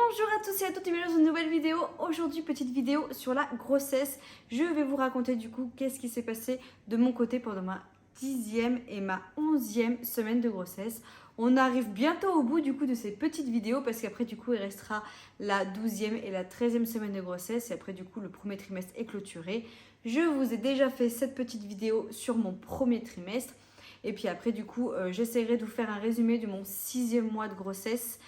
Bonjour à tous et à toutes et bienvenue dans une nouvelle vidéo. Aujourd'hui, petite vidéo sur la grossesse. Je vais vous raconter du coup qu'est-ce qui s'est passé de mon côté pendant ma 10e et ma 11e semaine de grossesse. On arrive bientôt au bout du coup de ces petites vidéos parce qu'après du coup il restera la 12e et la 13e semaine de grossesse et après du coup le premier trimestre est clôturé. Je vous ai déjà fait cette petite vidéo sur mon premier trimestre et puis après du coup j'essaierai de vous faire un résumé de mon 6e mois de grossesse.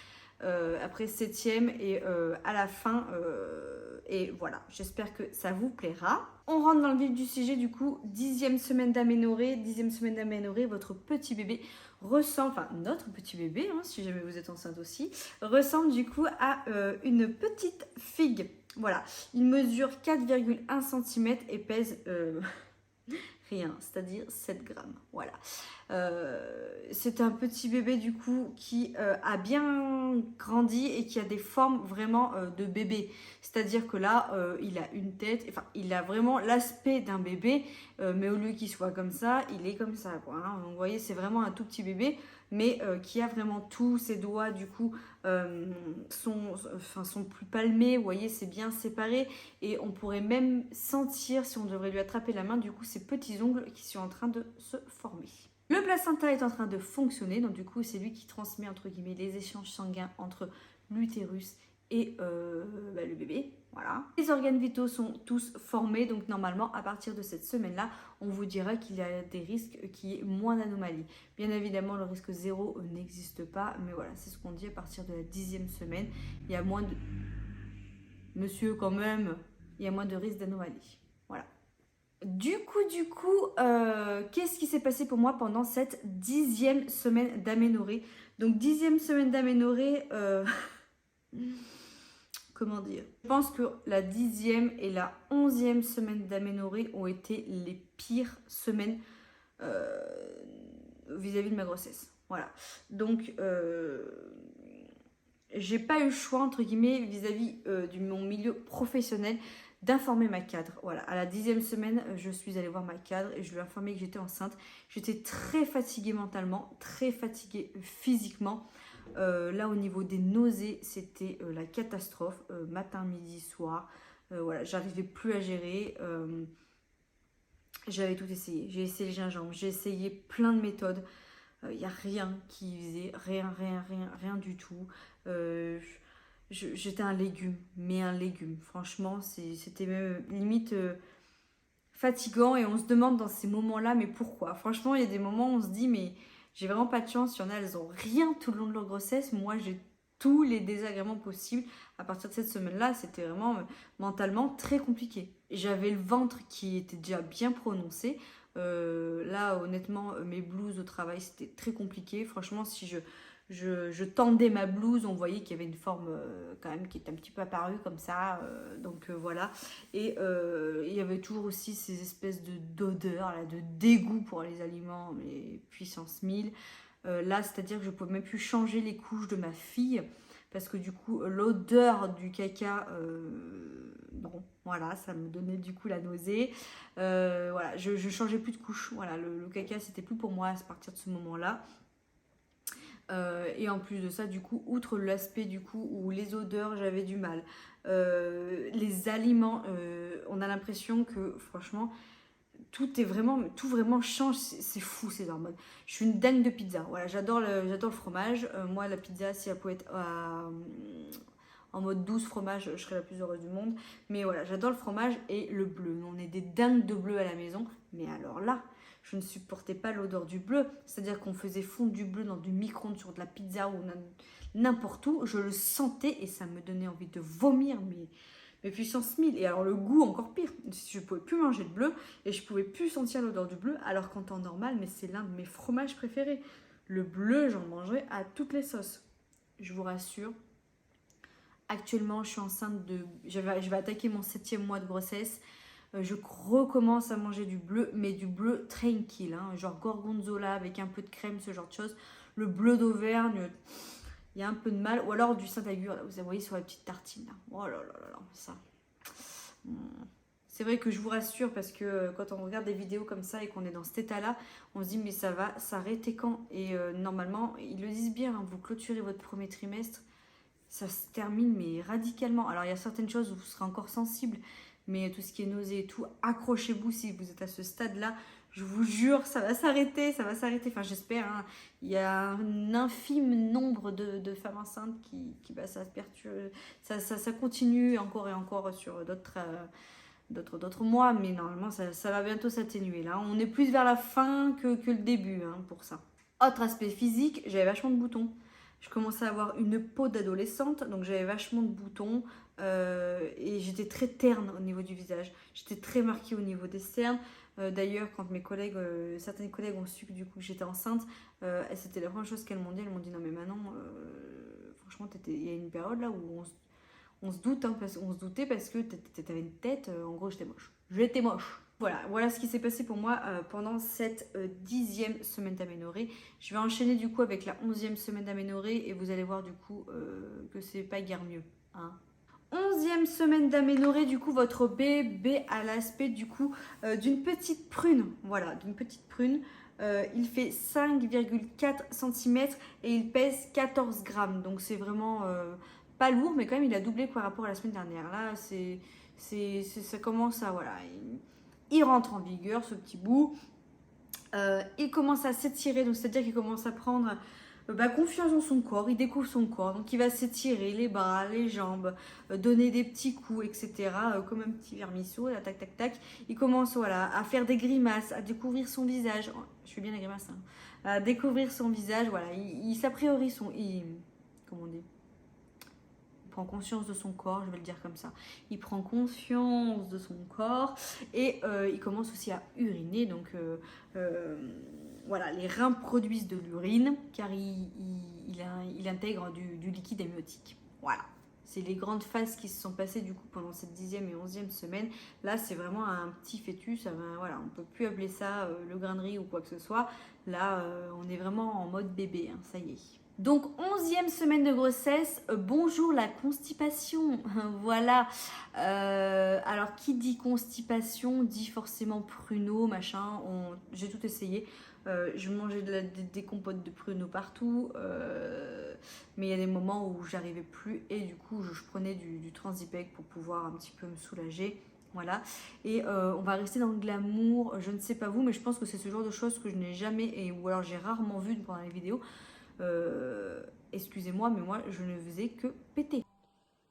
Après 7e et à la fin et voilà, j'espère que ça vous plaira. On rentre dans le vif du sujet du coup, 10e semaine d'aménorrhée, 10e semaine d'aménorrhée, votre petit bébé ressemble, enfin notre petit bébé, hein, si jamais vous êtes enceinte aussi, ressemble du coup à une petite figue. Voilà, il mesure 4,1 cm et pèse rien, c'est-à-dire 7 grammes. Voilà. C'est un petit bébé du coup qui a bien grandi et qui a des formes vraiment de bébé. C'est-à-dire que là, il a une tête, enfin, il a vraiment l'aspect d'un bébé, mais au lieu qu'il soit comme ça, il est comme ça, quoi, hein. Donc, vous voyez, c'est vraiment un tout petit bébé, mais qui a vraiment tous ses doigts du coup sont plus palmés, vous voyez, c'est bien séparé et on pourrait même sentir, si on devrait lui attraper la main, du coup ces petits ongles qui sont en train de se former. Le placenta est en train de fonctionner, donc du coup c'est lui qui transmet entre guillemets les échanges sanguins entre l'utérus et le bébé. Voilà. Les organes vitaux sont tous formés, donc normalement à partir de cette semaine-là, on vous dira qu'il y a des risques, qu'il y ait moins d'anomalies. Bien évidemment, le risque 0 n'existe pas, mais voilà, c'est ce qu'on dit à partir de la 10e semaine. Il y a moins de... Monsieur, quand même, il y a moins de risque d'anomalie. Voilà. Du coup, qu'est-ce qui s'est passé pour moi pendant cette 10e semaine d'aménorrhée? Donc 10e semaine d'aménorrhée, comment dire? Je pense que la 10e et la 11e semaine d'aménorrhée ont été les pires semaines vis-à-vis de ma grossesse. Voilà. Donc, j'ai pas eu le choix, entre guillemets, vis-à-vis de mon milieu professionnel, d'informer ma cadre. Voilà, à la 10e semaine, je suis allée voir ma cadre et je lui ai informé que j'étais enceinte. J'étais très fatiguée mentalement, très fatiguée physiquement. Là, au niveau des nausées, c'était la catastrophe. Matin, midi, soir. Voilà, j'arrivais plus à gérer. J'avais tout essayé. J'ai essayé le gingembre, j'ai essayé plein de méthodes. Il n'y a rien qui faisait, rien du tout. J'étais un légume, mais un légume. Franchement, c'était même limite fatigant et on se demande dans ces moments-là, mais pourquoi? Franchement, il y a des moments où on se dit, mais j'ai vraiment pas de chance. Il y en a, elles ont rien tout le long de leur grossesse. Moi, j'ai tous les désagréments possibles. À partir de cette semaine-là, c'était vraiment mentalement très compliqué. J'avais le ventre qui était déjà bien prononcé. Là, honnêtement, mes blouses au travail, c'était très compliqué. Franchement, si je tendais ma blouse, on voyait qu'il y avait une forme quand même qui était un petit peu apparue comme ça. Donc voilà. Et il y avait toujours aussi ces espèces d'odeurs, là, de dégoût pour les aliments, mais puissance 1000. Là, c'est-à-dire que je ne pouvais même plus changer les couches de ma fille parce que du coup, l'odeur du caca, non, voilà, ça me donnait du coup la nausée. Voilà, je changeais plus de couche. Voilà, le caca, c'était plus pour moi à partir de ce moment-là. Et en plus de ça, du coup, outre l'aspect du coup où les odeurs, j'avais du mal. Les aliments, on a l'impression que franchement, tout vraiment change, c'est fou ces hormones. Je suis une dingue de pizza. Voilà, j'adore le fromage. Moi, la pizza, si elle pouvait être en mode douce fromage, je serais la plus heureuse du monde. Mais voilà, j'adore le fromage et le bleu. On est des dingues de bleu à la maison. Mais alors là, je ne supportais pas l'odeur du bleu. C'est-à-dire qu'on faisait fondre du bleu dans du micro-ondes sur de la pizza ou n'importe où. Je le sentais et ça me donnait envie de vomir. Mais puissance 1000. Et alors le goût encore pire. Je ne pouvais plus manger de bleu et je ne pouvais plus sentir l'odeur du bleu. Alors qu'en temps normal, mais c'est l'un de mes fromages préférés. Le bleu, j'en mangerais à toutes les sauces. Je vous rassure. Actuellement, je suis enceinte de... Je vais attaquer mon 7e mois de grossesse. Je recommence à manger du bleu, mais du bleu tranquille, hein, genre gorgonzola avec un peu de crème, ce genre de choses. Le bleu d'Auvergne, il y a un peu de mal. Ou alors du Saint-Agur, là, vous voyez sur la petite tartine. Là. Oh là là là là, ça. C'est vrai que je vous rassure parce que quand on regarde des vidéos comme ça et qu'on est dans cet état-là, on se dit mais ça va s'arrêter quand? Et normalement, ils le disent bien, hein, vous clôturez votre premier trimestre ça se termine mais radicalement. Alors il y a certaines choses où vous serez encore sensible, mais tout ce qui est nausée et tout, accrochez-vous si vous êtes à ce stade-là. Je vous jure, ça va s'arrêter, ça va s'arrêter. Enfin, j'espère. Hein. Il y a un infime nombre de femmes enceintes qui ça se perturbe, ça continue encore et encore sur d'autres mois, mais normalement, ça va bientôt s'atténuer. Là, on est plus vers la fin que le début hein, pour ça. Autre aspect physique, j'avais vachement de boutons. Je commençais à avoir une peau d'adolescente, donc j'avais vachement de boutons et j'étais très terne au niveau du visage. J'étais très marquée au niveau des cernes. D'ailleurs, quand mes collègues, certaines collègues ont su que du coup que j'étais enceinte, c'était la première chose qu'elles m'ont dit. Elles m'ont dit non mais Manon, franchement, il y a une période là où on se doute, hein, on se doutait parce que t'avais une tête, en gros j'étais moche. J'étais moche. Voilà ce qui s'est passé pour moi pendant cette 10e semaine d'aménorrhée. Je vais enchaîner du coup avec la 11e semaine d'aménorrhée et vous allez voir du coup que c'est pas guère mieux. Hein. 11e semaine d'aménorrhée, du coup votre bébé a l'aspect du coup d'une petite prune. Voilà, d'une petite prune. Il fait 5,4 cm et il pèse 14 grammes. Donc c'est vraiment pas lourd, mais quand même il a doublé par rapport à la semaine dernière. Là, ça commence à... Voilà, il rentre en vigueur, ce petit bout. Il commence à s'étirer, donc c'est-à-dire qu'il commence à prendre confiance en son corps, il découvre son corps, donc il va s'étirer les bras, les jambes, donner des petits coups, etc. Comme un petit vermisseau, là, tac, tac, tac. Il commence à faire des grimaces, à découvrir son visage. Oh, je fais bien les grimaces, hein. À découvrir son visage, voilà. Il s'a priori comment on dit, prend conscience de son corps, je vais le dire comme ça. Il prend conscience de son corps et il commence aussi à uriner. Donc voilà, les reins produisent de l'urine car il intègre du liquide amniotique. Voilà. C'est les grandes phases qui se sont passées du coup pendant cette 10e et 11e semaine. Là, c'est vraiment un petit fœtus. Voilà, on ne peut plus appeler ça le grain de riz ou quoi que ce soit. Là, on est vraiment en mode bébé, hein, ça y est. Donc 11e semaine de grossesse, bonjour la constipation, voilà. Alors qui dit constipation dit forcément pruneau, machin, j'ai tout essayé. Je mangeais des compotes de pruneaux partout, mais il y a des moments où j'arrivais plus et du coup je prenais du Transipec pour pouvoir un petit peu me soulager. Voilà, et on va rester dans le glamour, je ne sais pas vous, mais je pense que c'est ce genre de choses que je n'ai jamais, ou alors j'ai rarement vu pendant les vidéos. Excusez-moi, mais moi, je ne faisais que péter.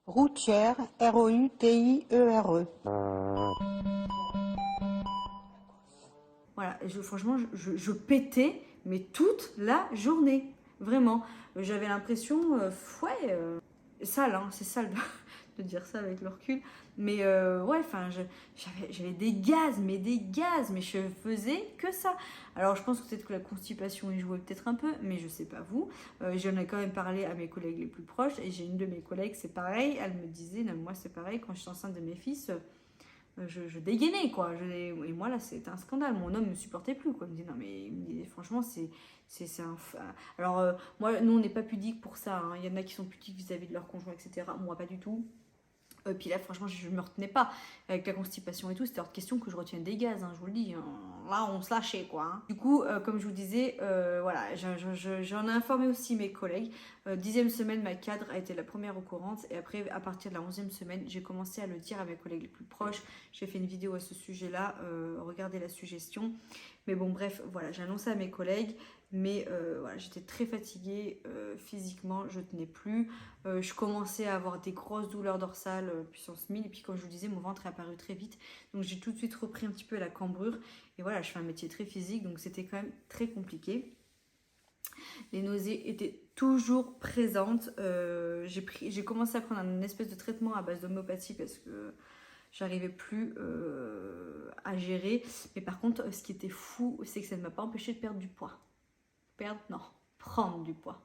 Routière, R-O-U-T-I-E-R-E. Voilà, franchement, je pétais, mais toute la journée. Vraiment. J'avais l'impression, sale, hein, c'est sale de dire ça avec le recul. Mais ouais, enfin, j'avais des gaz, mais je faisais que ça. Alors, je pense peut-être que la constipation y jouait peut-être un peu, mais je sais pas vous. J'en ai quand même parlé à mes collègues les plus proches, et j'ai une de mes collègues, c'est pareil, elle me disait, non, moi c'est pareil, quand je suis enceinte de mes fils, je dégainais, quoi. Et moi, là, c'était un scandale. Mon homme me supportait plus, quoi. Il me dit, non, mais il me dit, franchement, c'est un... Alors, moi, nous, on n'est pas pudique pour ça. Hein. Il y en a qui sont pudiques vis-à-vis de leur conjoint, etc. Moi, pas du tout. Puis là, franchement, je ne me retenais pas avec la constipation et tout. C'était hors de question que je retienne des gaz, hein, je vous le dis. Hein. Là, on se lâchait, quoi. Hein. Du coup, comme je vous disais, voilà, j'en ai informé aussi mes collègues. 10e semaine, ma cadre a été la première au courant. Et après, à partir de la 11e semaine, j'ai commencé à le dire à mes collègues les plus proches. J'ai fait une vidéo à ce sujet-là. Regardez la suggestion. Mais bon, bref, voilà, j'ai annoncé à mes collègues. Mais voilà, j'étais très fatiguée physiquement, je tenais plus. Je commençais à avoir des grosses douleurs dorsales, puissance 1000. Et puis comme je vous disais, mon ventre est apparu très vite. Donc j'ai tout de suite repris un petit peu la cambrure. Et voilà, je fais un métier très physique, donc c'était quand même très compliqué. Les nausées étaient toujours présentes. J'ai commencé à prendre un espèce de traitement à base d'homéopathie parce que j'arrivais plus à gérer. Mais par contre, ce qui était fou, c'est que ça ne m'a pas empêché de perdre du poids. Prendre du poids.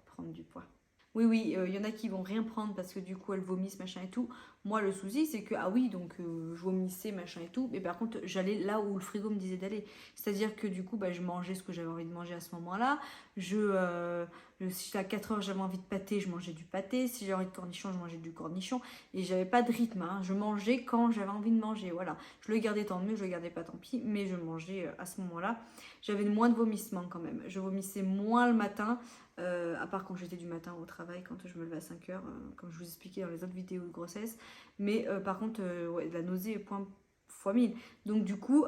Oui, y en a qui vont rien prendre parce que du coup elles vomissent, machin et tout. Moi le souci c'est que, je vomissais, machin et tout, mais par contre j'allais là où le frigo me disait d'aller. C'est-à-dire que du coup je mangeais ce que j'avais envie de manger à ce moment-là. Si à 4 heures j'avais envie de pâté, je mangeais du pâté. Si j'avais envie de cornichon, je mangeais du cornichon. Et j'avais pas de rythme, hein. Je mangeais quand j'avais envie de manger, voilà. Je le gardais tant mieux, je le gardais pas tant pis, mais je mangeais à ce moment-là. J'avais moins de vomissements quand même. Je vomissais moins le matin. à part quand j'étais du matin au travail, quand je me levais à 5 heures, comme je vous expliquais dans les autres vidéos de grossesse. Mais par contre, ouais, de la nausée point fois 1000. Donc du coup,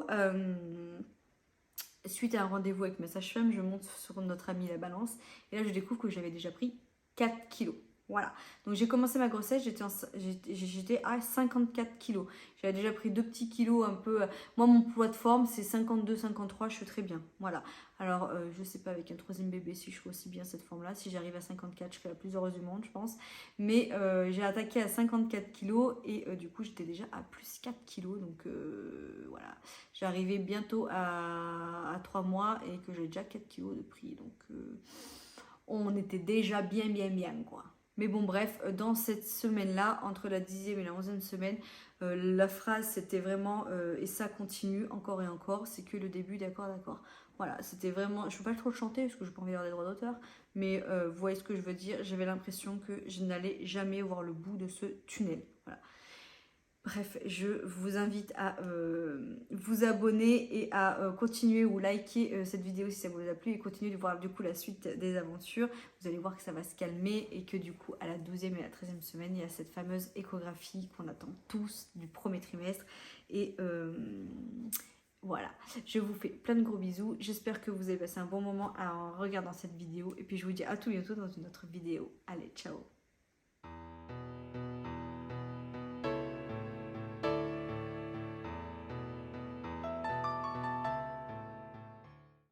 suite à un rendez-vous avec ma sage-femme, je monte sur notre amie la balance. Et là, je découvre que j'avais déjà pris 4 kilos. Voilà. Donc j'ai commencé ma grossesse, j'étais à 54 kilos. J'avais déjà pris 2 petits kilos un peu. Moi, mon poids de forme, c'est 52-53, je suis très bien. Voilà. Alors, je sais pas avec un troisième bébé si je serai aussi bien cette forme-là. Si j'arrive à 54, je serai la plus heureuse du monde, je pense. Mais j'ai attaqué à 54 kilos et du coup, j'étais déjà à plus 4 kilos. Donc voilà. J'arrivais bientôt à 3 mois et que j'ai déjà 4 kilos de prix. Donc on était déjà bien, quoi. Mais bon, bref, dans cette semaine-là, entre la 10e et la 11e semaine, la phrase c'était vraiment et ça continue encore et encore, c'est que le début, d'accord. Voilà, c'était vraiment. Je ne peux pas trop le chanter parce que je n'ai pas envie d'avoir des droits d'auteur, mais vous voyez ce que je veux dire. J'avais l'impression que je n'allais jamais voir le bout de ce tunnel. Voilà. Bref, je vous invite à vous abonner et à continuer ou liker cette vidéo si ça vous a plu et continuer de voir du coup la suite des aventures. Vous allez voir que ça va se calmer et que du coup à la 12e et la 13e semaine, il y a cette fameuse échographie qu'on attend tous du premier trimestre. Et voilà, je vous fais plein de gros bisous. J'espère que vous avez passé un bon moment en regardant cette vidéo. Et puis je vous dis à tout bientôt dans une autre vidéo. Allez, ciao!